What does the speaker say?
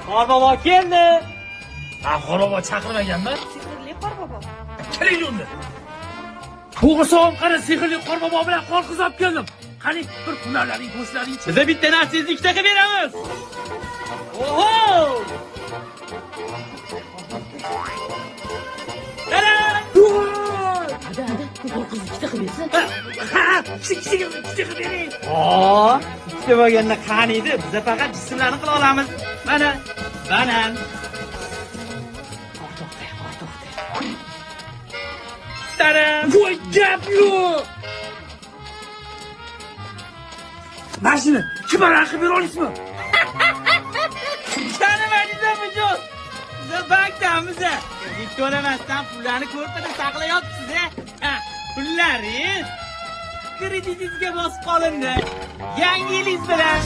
Qorbobo keldi. Qorbobo chaqirmaganmi? Sehrli qorbobo. Keling unda. To'g'riso'm qara sehrli qorbobo bilan qor qizab keldim. Qani bir hunarlaring ko'rsalaring-chi. Biza bitta narsangizni ikkita qilib beramiz. Oho! Qara! Kichik qilib bering. Ikkita bo'lganda qani edi? Biza faqat jismlarni qila olamiz. Mana, banan. Taram! Voy gap yo'q. Mashina kibaran qilib bera olasizmi? Tanimadingizmi mijoz? Biza bankdamiz. Siz to'lamasdan pullarni ko'rpada saqlayapsiz-a? Pullaringiz kreditingizga bosib qolindi. Yangi yilingiz bilan